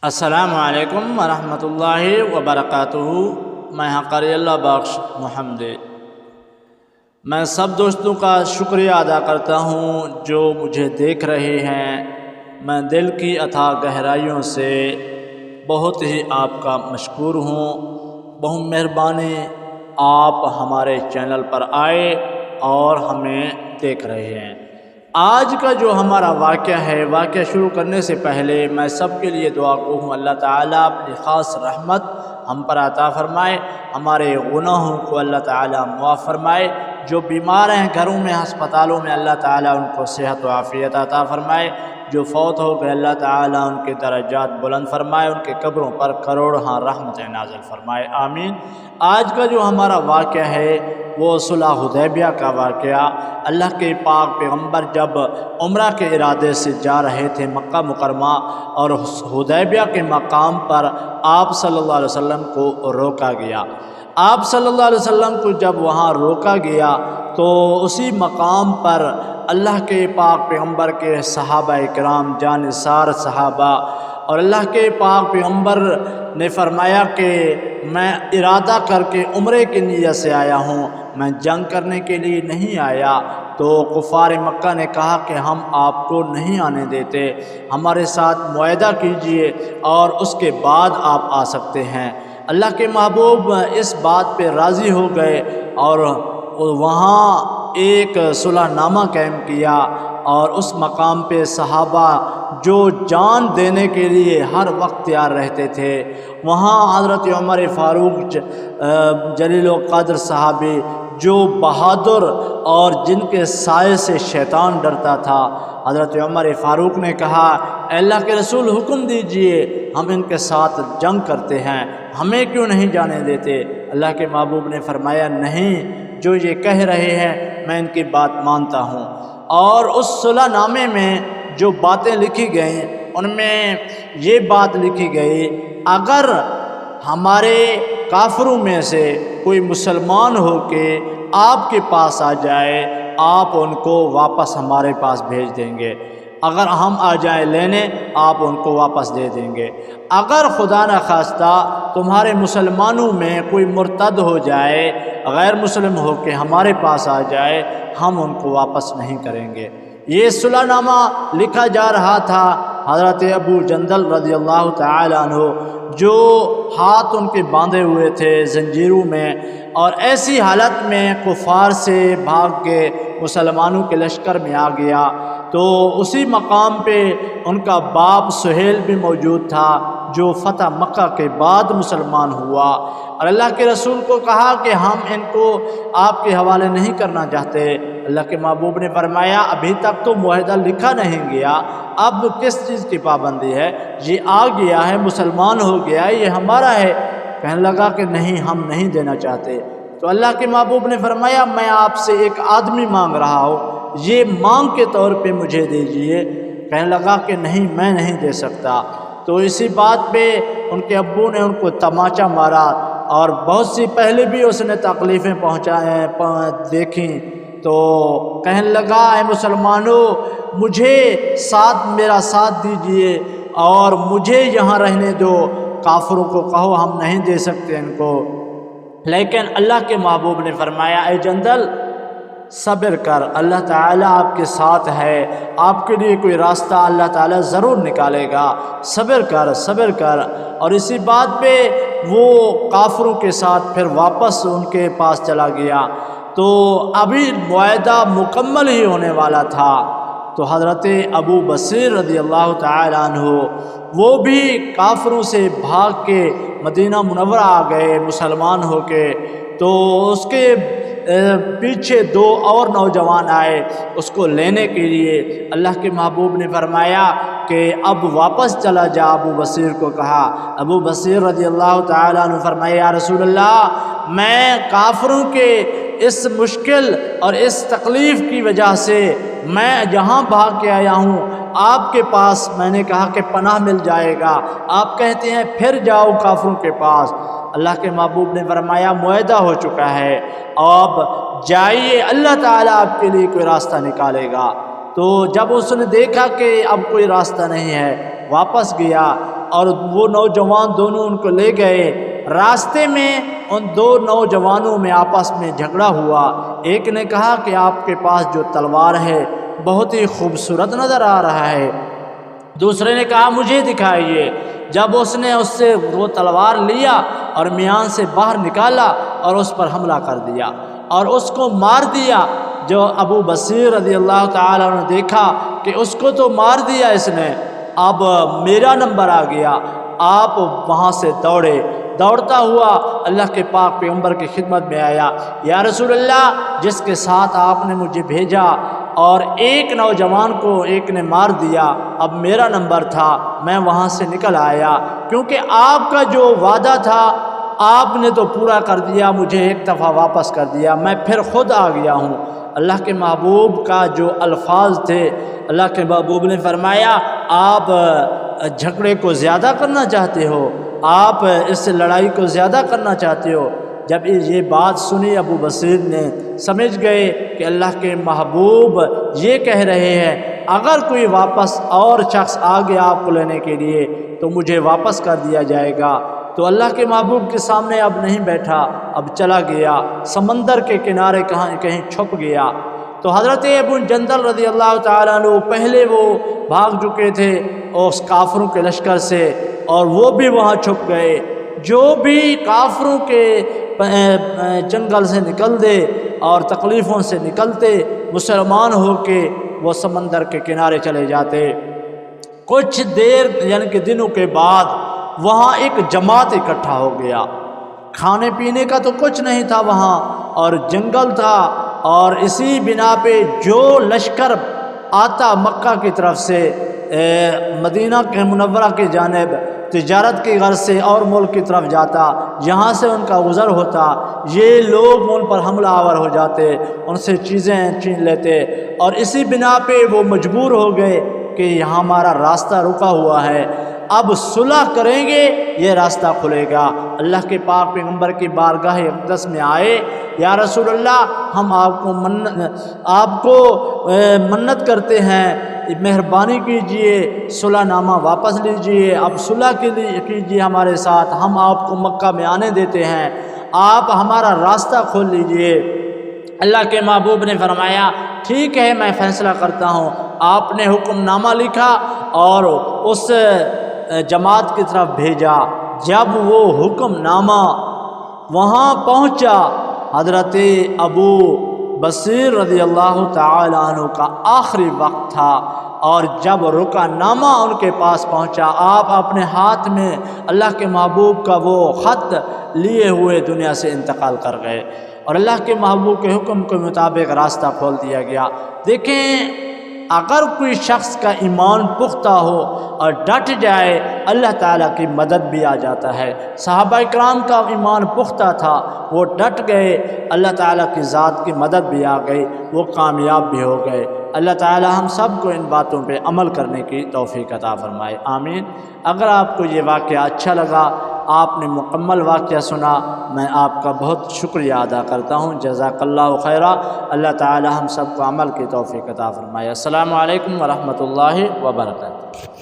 السلام علیکم ورحمۃ اللہ وبرکاتہ۔ میں حقاری اللہ بخش محمد، میں سب دوستوں کا شکریہ ادا کرتا ہوں جو مجھے دیکھ رہے ہیں۔ میں دل کی اتھاہ گہرائیوں سے بہت ہی آپ کا مشکور ہوں۔ بہت مہربانی آپ ہمارے چینل پر آئے اور ہمیں دیکھ رہے ہیں۔ آج کا جو ہمارا واقعہ ہے، واقعہ شروع کرنے سے پہلے میں سب کے لیے دعا گو ہوں اللہ تعالیٰ اپنی خاص رحمت ہم پر عطا فرمائے، ہمارے گناہوں کو اللہ تعالیٰ معاف فرمائے۔ جو بیمار ہیں گھروں میں، ہسپتالوں میں، اللہ تعالیٰ ان کو صحت و عافیت عطا فرمائے۔ جو فوت ہو گئے اللہ تعالیٰ ان کے درجات بلند فرمائے، ان کے قبروں پر کروڑہاں رحمتیں نازل فرمائے، آمین۔ آج کا جو ہمارا واقعہ ہے وہ صلح حدیبیہ کا واقعہ۔ اللہ کے پاک پیغمبر جب عمرہ کے ارادے سے جا رہے تھے مکہ مکرمہ، اور حدیبیہ کے مقام پر آپ صلی اللہ علیہ وسلم کو روکا گیا۔ آپ صلی اللہ علیہ وسلم کو جب وہاں روکا گیا تو اسی مقام پر اللہ کے پاک پیغمبر کے صحابہ کرام، جانثار صحابہ، اور اللہ کے پاک پیغمبر نے فرمایا کہ میں ارادہ کر کے عمرے کی نیت سے آیا ہوں، میں جنگ کرنے کے لیے نہیں آیا۔ تو کفار مکہ نے کہا کہ ہم آپ کو نہیں آنے دیتے، ہمارے ساتھ معاہدہ کیجئے اور اس کے بعد آپ آ سکتے ہیں۔ اللہ کے محبوب اس بات پہ راضی ہو گئے اور وہاں ایک صلح نامہ قائم کیا، اور اس مقام پہ صحابہ جو جان دینے کے لیے ہر وقت تیار رہتے تھے، وہاں حضرت عمر فاروق جلیل القدر صحابی، جو بہادر اور جن کے سائے سے شیطان ڈرتا تھا، حضرت عمر فاروق نے کہا اے اللہ کے رسول حکم دیجئے، ہم ان کے ساتھ جنگ کرتے ہیں، ہمیں کیوں نہیں جانے دیتے؟ اللہ کے محبوب نے فرمایا نہیں، جو یہ کہہ رہے ہیں میں ان کی بات مانتا ہوں۔ اور اس صلح نامے میں جو باتیں لکھی گئیں ان میں یہ بات لکھی گئی، اگر ہمارے کافروں میں سے کوئی مسلمان ہو کے آپ کے پاس آ جائے، آپ ان کو واپس ہمارے پاس بھیج دیں گے، اگر ہم آ جائیں لینے آپ ان کو واپس دے دیں گے۔ اگر خدا نخواستہ تمہارے مسلمانوں میں کوئی مرتد ہو جائے، غیر مسلم ہو کے ہمارے پاس آ جائے، ہم ان کو واپس نہیں کریں گے۔ یہ صلح نامہ لکھا جا رہا تھا حضرت ابو جندل رضی اللہ تعالیٰ عنہ، جو ہاتھ ان کے باندھے ہوئے تھے زنجیروں میں، اور ایسی حالت میں کفار سے بھاگ کے مسلمانوں کے لشکر میں آ گیا۔ تو اسی مقام پہ ان کا باپ سہیل بھی موجود تھا، جو فتح مکہ کے بعد مسلمان ہوا، اور اللہ کے رسول کو کہا کہ ہم ان کو آپ کے حوالے نہیں کرنا چاہتے۔ اللہ کے محبوب نے فرمایا ابھی تک تو معاہدہ لکھا نہیں گیا، اب کس چیز کی پابندی ہے؟ یہ آ گیا ہے، مسلمان ہو گیا ہے، یہ ہمارا ہے۔ کہنے لگا کہ نہیں، ہم نہیں دینا چاہتے۔ تو اللہ کے محبوب نے فرمایا میں آپ سے ایک آدمی مانگ رہا ہوں، یہ مانگ کے طور پہ مجھے دیجئے۔ کہنے لگا کہ نہیں، میں نہیں دے سکتا۔ تو اسی بات پہ ان کے ابو نے ان کو تماچا مارا، اور بہت سی پہلے بھی اس نے تکلیفیں دیکھیں۔ تو کہنے لگا اے مسلمانوں، مجھے میرا ساتھ دیجئے اور مجھے یہاں رہنے دو، کافروں کو کہو ہم نہیں دے سکتے ان کو۔ لیکن اللہ کے محبوب نے فرمایا اے جندل صبر کر، اللہ تعالیٰ آپ کے ساتھ ہے، آپ کے لیے کوئی راستہ اللہ تعالیٰ ضرور نکالے گا، صبر کر صبر کر۔ اور اسی بات پہ وہ کافروں کے ساتھ پھر واپس ان کے پاس چلا گیا۔ تو ابھی معاہدہ مکمل ہی ہونے والا تھا، تو حضرت ابو بصیر رضی اللہ تعالیٰ عنہ وہ بھی کافروں سے بھاگ کے مدینہ منورہ آ گئے مسلمان ہو کے۔ تو اس کے پیچھے دو اور نوجوان آئے اس کو لینے کے لیے۔ اللہ کے محبوب نے فرمایا کہ اب واپس چلا جا، ابو بصیر کو کہا۔ ابو بصیر رضی اللہ تعالیٰ عنہ فرمایا یا رسول اللہ، میں کافروں کے اس مشکل اور اس تکلیف کی وجہ سے میں جہاں بھاگ کے آیا ہوں آپ کے پاس، میں نے کہا کہ پناہ مل جائے گا، آپ کہتے ہیں پھر جاؤ کافروں کے پاس۔ اللہ کے محبوب نے فرمایا معاہدہ ہو چکا ہے، اب جائیے، اللہ تعالیٰ آپ کے لیے کوئی راستہ نکالے گا۔ تو جب اس نے دیکھا کہ اب کوئی راستہ نہیں ہے، واپس گیا اور وہ نوجوان دونوں ان کو لے گئے۔ راستے میں ان دو نوجوانوں میں آپس میں جھگڑا ہوا۔ ایک نے کہا کہ آپ کے پاس جو تلوار ہے بہت ہی خوبصورت نظر آ رہا ہے، دوسرے نے کہا مجھے دکھائیے۔ جب اس نے اس سے وہ تلوار لیا اور میان سے باہر نکالا اور اس پر حملہ کر دیا اور اس کو مار دیا، جو ابو بصیر رضی اللہ تعالیٰ نے دیکھا کہ اس کو تو مار دیا اس نے، اب میرا نمبر آ گیا۔ آپ وہاں سے دوڑے، دوڑتا ہوا اللہ کے پاک پیغمبر کی خدمت میں آیا، یا رسول اللہ، جس کے ساتھ آپ نے مجھے بھیجا اور ایک نوجوان کو ایک نے مار دیا، اب میرا نمبر تھا، میں وہاں سے نکل آیا، کیونکہ آپ کا جو وعدہ تھا آپ نے تو پورا کر دیا، مجھے ایک دفعہ واپس کر دیا، میں پھر خود آ گیا ہوں۔ اللہ کے محبوب کا جو الفاظ تھے، اللہ کے محبوب نے فرمایا آپ جھگڑے کو زیادہ کرنا چاہتے ہو، آپ اس لڑائی کو زیادہ کرنا چاہتے ہو۔ جب یہ بات سنی ابو بصیر نے سمجھ گئے کہ اللہ کے محبوب یہ کہہ رہے ہیں اگر کوئی واپس اور شخص آ گیا آپ کو لینے کے لیے تو مجھے واپس کر دیا جائے گا، تو اللہ کے محبوب کے سامنے اب نہیں بیٹھا، اب چلا گیا سمندر کے کنارے کہیں چھپ گیا۔ تو حضرت ابو جندل رضی اللہ تعالیٰ عنہ پہلے وہ بھاگ چکے تھے اس کافروں کے لشکر سے، اور وہ بھی وہاں چھپ گئے۔ جو بھی کافروں کے جنگل سے نکل دے اور تکلیفوں سے نکلتے مسلمان ہو کے وہ سمندر کے کنارے چلے جاتے۔ کچھ دیر یعنی کہ دنوں کے بعد وہاں ایک جماعت اکٹھا ہو گیا، کھانے پینے کا تو کچھ نہیں تھا وہاں، اور جنگل تھا، اور اسی بنا پہ جو لشکر آتا مکہ کی طرف سے مدینہ کے منورہ کی جانب تجارت کی غرض سے اور ملک کی طرف جاتا، یہاں سے ان کا گزر ہوتا، یہ لوگ ان پر حملہ آور ہو جاتے، ان سے چیزیں چھین لیتے، اور اسی بنا پہ وہ مجبور ہو گئے کہ یہاں ہمارا راستہ رکا ہوا ہے، اب صلح کریں گے یہ راستہ کھلے گا۔ اللہ کے پاک پیغمبر کی بارگاہ اقدس میں آئے، یا رسول اللہ ہم آپ کو منت کرتے ہیں، مہربانی کیجئے صلح نامہ واپس لیجئے، اب صلح کیجئے ہمارے ساتھ، ہم آپ کو مکہ میں آنے دیتے ہیں، آپ ہمارا راستہ کھول لیجئے۔ اللہ کے محبوب نے فرمایا ٹھیک ہے میں فیصلہ کرتا ہوں۔ آپ نے حکم نامہ لکھا اور اس جماعت کی طرف بھیجا۔ جب وہ حکم نامہ وہاں پہنچا، حضرت ابو بصیر رضی اللہ تعالی عنہ کا آخری وقت تھا، اور جب رکا نامہ ان کے پاس پہنچا، آپ اپنے ہاتھ میں اللہ کے محبوب کا وہ خط لیے ہوئے دنیا سے انتقال کر گئے، اور اللہ کے محبوب کے حکم کے مطابق راستہ کھول دیا گیا۔ دیکھیں اگر کوئی شخص کا ایمان پختہ ہو اور ڈٹ جائے اللہ تعالیٰ کی مدد بھی آ جاتا ہے۔ صحابہ کرام کا ایمان پختہ تھا، وہ ڈٹ گئے، اللہ تعالیٰ کی ذات کی مدد بھی آ گئی، وہ کامیاب بھی ہو گئے۔ اللہ تعالیٰ ہم سب کو ان باتوں پہ عمل کرنے کی توفیق عطا فرمائے، آمین۔ اگر آپ کو یہ واقعہ اچھا لگا، آپ نے مکمل واقعہ سنا، میں آپ کا بہت شکریہ ادا کرتا ہوں، جزاک اللہ خیرہ۔ اللہ تعالی ہم سب کو عمل کی توفیق عطا فرمائے۔ السلام علیکم ورحمۃ اللہ وبرکاتہ۔